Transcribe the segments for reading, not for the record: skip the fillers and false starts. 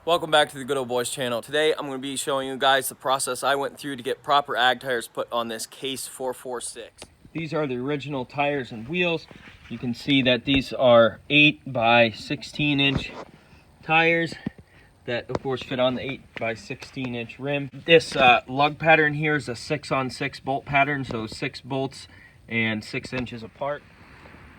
Welcome back to the Goodol'boys channel. Today I'm going to be showing you guys the process I went through to get proper ag tires put on this Case 446. These are the original tires and wheels. You can see that these are 8 by 16 inch tires that of course fit on the 8 by 16 inch rim. This lug pattern here is a 6-on-6 bolt pattern, so 6 bolts and 6 inches apart.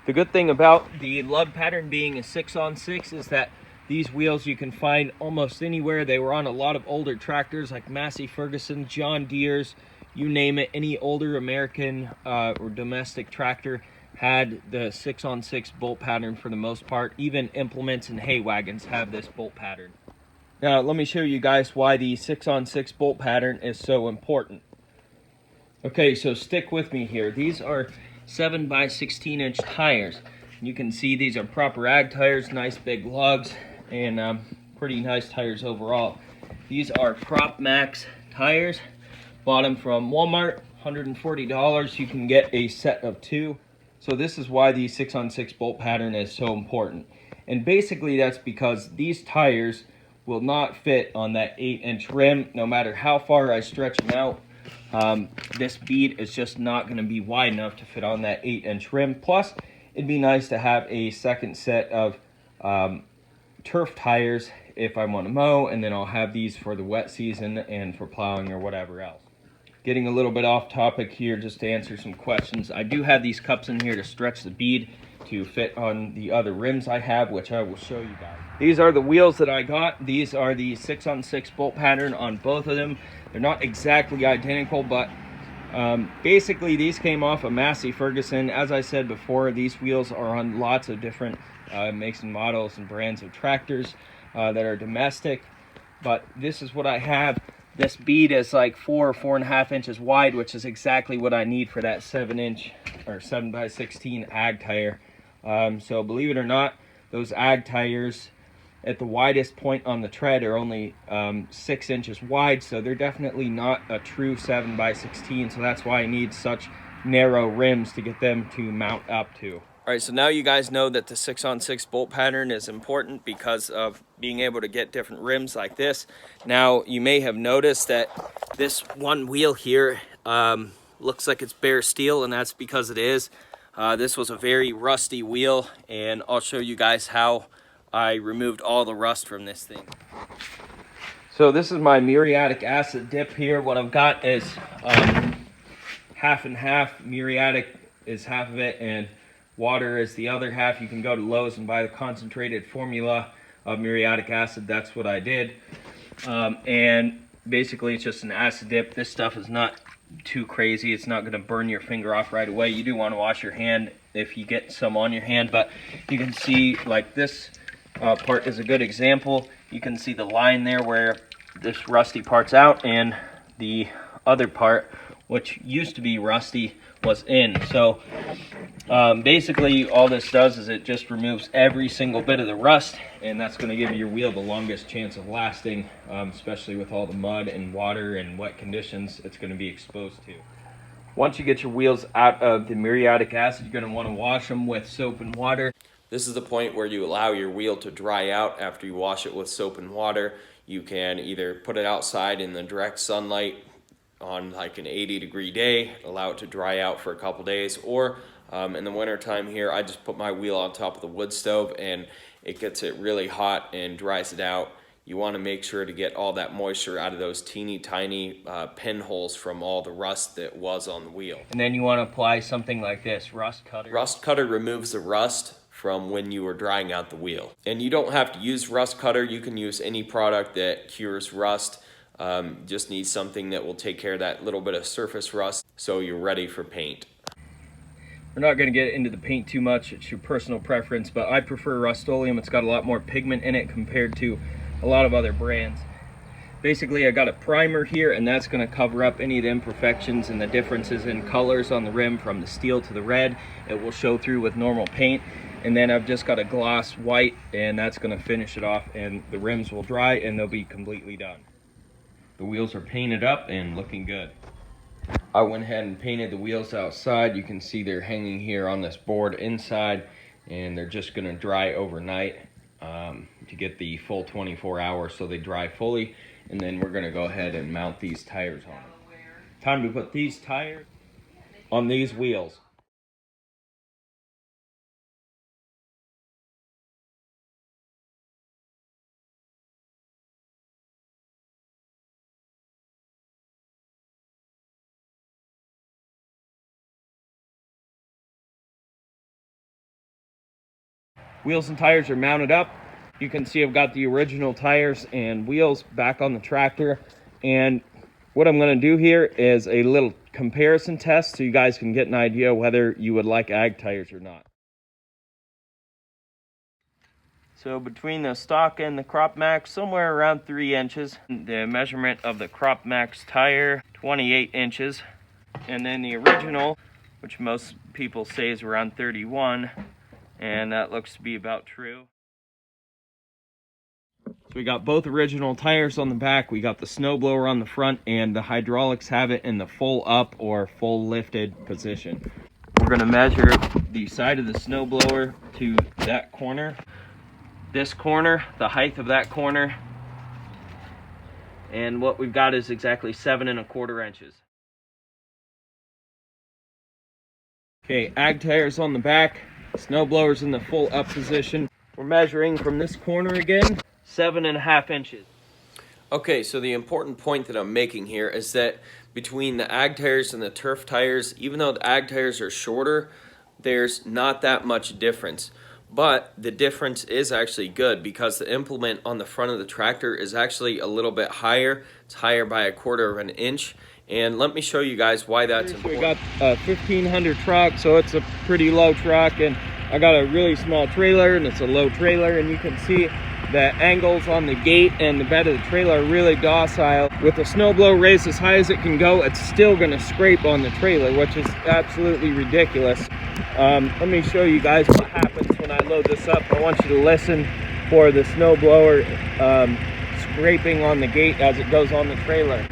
The good thing about the lug pattern being a 6-on-6 is that these wheels you can find almost anywhere. They were on a lot of older tractors like Massey, Ferguson, John Deere's, you name it. Any older American or domestic tractor had the 6-on-6 bolt pattern for the most part. Even implements and hay wagons have this bolt pattern. Now let me show you guys why the 6-on-6 bolt pattern is so important. Okay, so stick with me here. These are 7 by 16 inch tires. You can see these are proper ag tires, nice big lugs, and pretty nice tires overall. These are cropmax tires. Bought them from Walmart, $140. You can get a set of 2. So this is why the 6-on-6 bolt pattern is so important. And basically that's because these tires will not fit on that 8-inch rim no matter how far I stretch them out. This bead is just not going to be wide enough to fit on that 8-inch rim. Plus, it'd be nice to have a second set of turf tires if I want to mow, and then I'll have these for the wet season and for plowing or whatever else. Getting a little bit off topic here just to answer some questions. I do have these cups in here to stretch the bead to fit on the other rims I have, which I will show you guys. These are the wheels that I got. These are the 6-on-6 bolt pattern on both of them. They're not exactly identical, but basically these came off a Massey Ferguson. As I said before, these wheels are on lots of different makes and models and brands of tractors that are domestic, but this is what I have. This bead is like 4 or 4.5 inches wide, which is exactly what I need for that 7-inch or 7 by 16 ag tire. So believe it or not, those ag tires at the widest point on the tread are only 6 inches wide, so they're definitely not a true 7 by 16. So that's why I need such narrow rims to get them to mount up to. All right, so now you guys know that the 6-on-6 bolt pattern is important because of being able to get different rims like this. Now, you may have noticed that this one wheel here looks like it's bare steel, and that's because it is. This was a very rusty wheel, and I'll show you guys how I removed all the rust from this thing. So this is my muriatic acid dip here. What I've got is half and half. Muriatic is half of it, and water is the other half. You can go to Lowe's and buy the concentrated formula of muriatic acid. That's what I did. And basically it's just an acid dip. This stuff is not too crazy. It's not going to burn your finger off right away. You do want to wash your hand if you get some on your hand, but you can see like this part is a good example. You can see the line there where this rusty part's out and the other part, which used to be rusty, was in. So basically all this does is it just removes every single bit of the rust, and that's going to give your wheel the longest chance of lasting, especially with all the mud and water and wet conditions it's going to be exposed to. Once you get your wheels out of the muriatic acid, you're going to want to wash them with soap and water. This is the point where you allow your wheel to dry out after you wash it with soap and water. You can either put it outside in the direct sunlight on like an 80-degree day, allow it to dry out for a couple days, or in the winter time here, I just put my wheel on top of the wood stove and it gets it really hot and dries it out. You want to make sure to get all that moisture out of those teeny tiny pinholes from all the rust that was on the wheel. And then you want to apply something like this, Rust Cutter. Rust Cutter removes the rust from when you were drying out the wheel. And you don't have to use Rust Cutter. You can use any product that cures rust. Just need something that will take care of that little bit of surface rust so you're ready for paint. We're not going to get into the paint too much. It's your personal preference, but I prefer Rust-Oleum. It's got a lot more pigment in it compared to a lot of other brands. Basically, I got a primer here, and that's going to cover up any of the imperfections and the differences in colors on the rim from the steel to the red. It will show through with normal paint. And then I've just got a gloss white, and that's going to finish it off, and the rims will dry and they'll be completely done. The wheels are painted up and looking good. I went ahead and painted the wheels outside. You can see they're hanging here on this board inside, and they're just going to dry overnight. to get the full 24 hours so they dry fully, and then we're going to go ahead and mount these tires on. Time to put these tires on these wheels. Wheels and tires are mounted up. You can see I've got the original tires and wheels back on the tractor, and what I'm going to do here is a little comparison test so you guys can get an idea whether you would like ag tires or not. So between the stock and the cropmax, somewhere around 3 inches. The measurement of the cropmax tire, 28 inches. And then the original, which most people say is around 31, and that looks to be about true. So we got both original tires on the back, we got the snowblower on the front, and the hydraulics have it in the full up or full lifted position. We're going to measure the side of the snowblower to that corner. This corner, the height of that corner, and what we've got is exactly 7 1/4 inches. Okay, ag tires on the back, snowblowers in the full up position. We're measuring from this corner again, 7 1/2 inches. Okay, so the important point that I'm making here is that between the ag tires and the turf tires, even though the ag tires are shorter, there's not that much difference. But the difference is actually good because the implement on the front of the tractor is actually a little bit higher. It's higher by 1/4 inch. And let me show you guys why that's important. We got a 1500 truck, so it's a pretty low truck. And I got a really small trailer, and it's a low trailer. And you can see the angles on the gate and the bed of the trailer are really docile. With the snowblower raised as high as it can go, it's still going to scrape on the trailer, which is absolutely ridiculous. Let me show you guys what happens when I load this up. I want you to listen for the snowblower scraping on the gate as it goes on the trailer.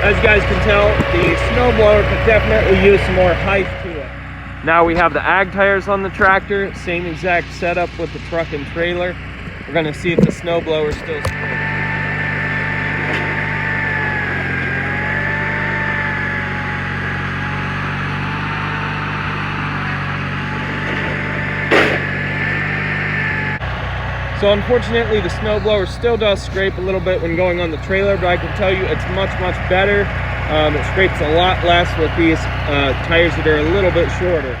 As you guys can tell, the snowblower could definitely use some more height to it. Now we have the ag tires on the tractor, same exact setup with the truck and trailer. We're going to see if the snowblower still scrapes. So unfortunately, the snowblower still does scrape a little bit when going on the trailer, but I can tell you it's much better. It scrapes a lot less with these tires that are a little bit shorter.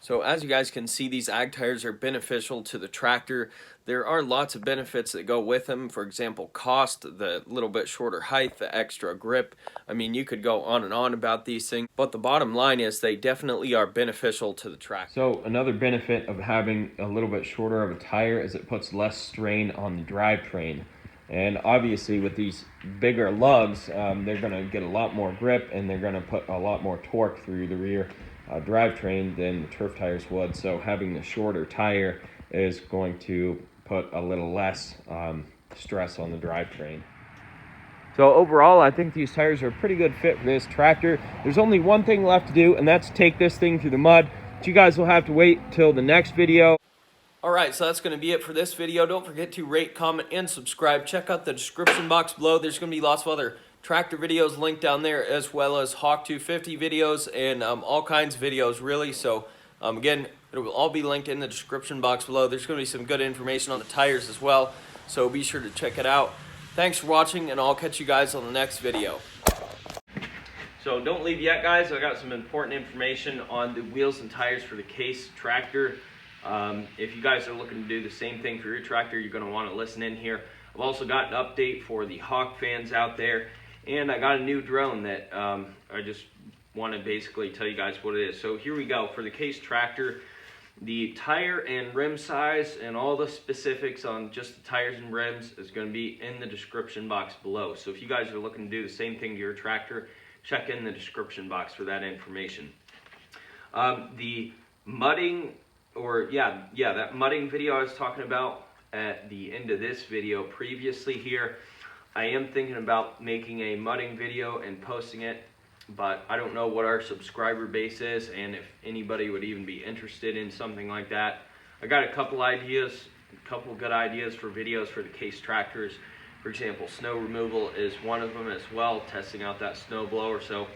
So as you guys can see, these ag tires are beneficial to the tractor. There are lots of benefits that go with them. For example, cost, the little bit shorter height, the extra grip. I mean, you could go on and on about these things, but the bottom line is they definitely are beneficial to the tractor. So another benefit of having a little bit shorter of a tire is it puts less strain on the drivetrain. And obviously with these bigger lugs, they're going to get a lot more grip, and they're going to put a lot more torque through the rear drivetrain than the turf tires would. So having the shorter tire is going to put a little less stress on the drivetrain. So overall, I think these tires are a pretty good fit for this tractor. There's only one thing left to do, and that's take this thing through the mud. But you guys will have to wait till the next video. Alright, so that's going to be it for this video. Don't forget to rate, comment, and subscribe. Check out the description box below. There's going to be lots of other tractor videos linked down there, as well as Hawk 250 videos and all kinds of videos, really. So again, it will all be linked in the description box below. There's going to be some good information on the tires as well, so be sure to check it out. Thanks for watching, and I'll catch you guys on the next video. So don't leave yet, guys. I got some important information on the wheels and tires for the Case tractor. If you guys are looking to do the same thing for your tractor, you're going to want to listen in here. I've also got an update for the Hawk fans out there, and I got a new drone that I just want to basically tell you guys what it is. So here we go. For the Case tractor, The tire and rim size and all the specifics on just the tires and rims is going to be in the description box below. So if you guys are looking to do the same thing to your tractor, check in the description box for that information. The mudding, that mudding video I was talking about at the end of this video previously here, I am thinking about making a mudding video and posting it, but I don't know what our subscriber base is and if anybody would even be interested in something like that. I got a couple good ideas for videos for the Case tractors. For example, snow removal is one of them as well, testing out that snow blower. So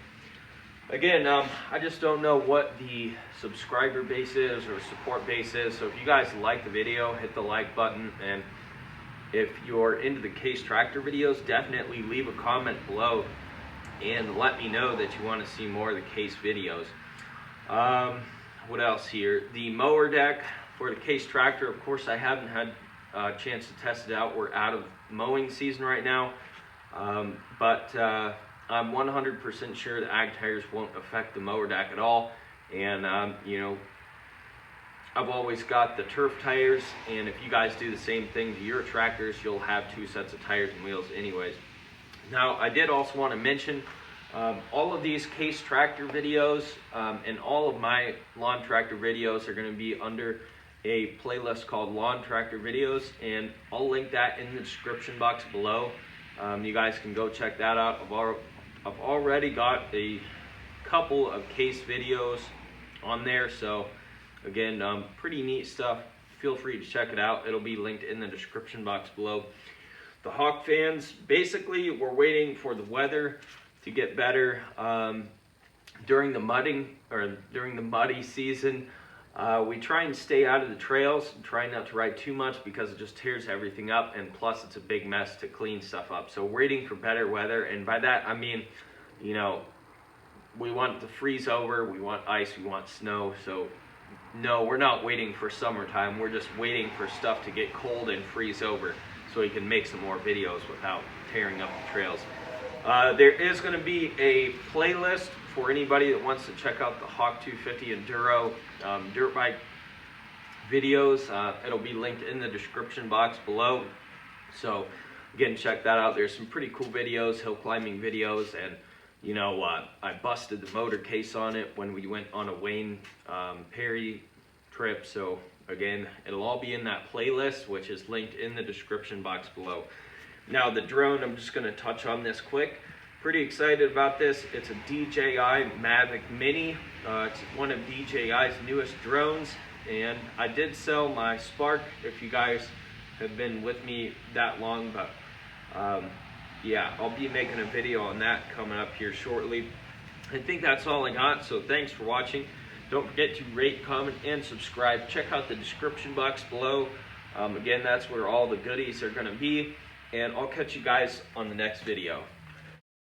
again, I just don't know what the subscriber base is or support base is. So if you guys like the video, hit the like button, and if you're into the Case tractor videos, definitely leave a comment below and let me know that you want to see more of the Case videos. What else here? The mower deck for the Case tractor, of course, I haven't had a chance to test it out. We're out of mowing season right now, but I'm 100% sure the ag tires won't affect the mower deck at all. And I've always got the turf tires, and if you guys do the same thing to your tractors, you'll have 2 sets of tires and wheels anyways. Now, I did also want to mention all of these Case tractor videos and all of my lawn tractor videos are going to be under a playlist called Lawn Tractor Videos, and I'll link that in the description box below. You guys can go check that out. I've already got a couple of Case videos on there, so again, pretty neat stuff. Feel free to check it out. It'll be linked in the description box below. The Hawk fans, basically we're waiting for the weather to get better. During the muddy season, we try and stay out of the trails and try not to ride too much because it just tears everything up, and plus it's a big mess to clean stuff up. So we're waiting for better weather, and by that I mean, we want to freeze over, we want ice, we want snow. So no, we're not waiting for summertime, we're just waiting for stuff to get cold and freeze over so we can make some more videos without tearing up the trails. There is going to be a playlist for anybody that wants to check out the Hawk 250 Enduro dirt bike videos. It'll be linked in the description box below. So again, check that out. There's some pretty cool videos, hill climbing videos, and I busted the motor case on it when we went on a Wayne Perry trip. So again, it'll all be in that playlist, which is linked in the description box below. Now the drone, I'm just going to touch on this quick. Pretty excited about this. It's a DJI Mavic Mini. It's one of DJI's newest drones, and I did sell my Spark, if you guys have been with me that long, but yeah, I'll be making a video on that coming up here shortly. I think that's all I got, so thanks for watching. Don't forget to rate, comment, and subscribe. Check out the description box below. Again, that's where all the goodies are going to be, and I'll catch you guys on the next video.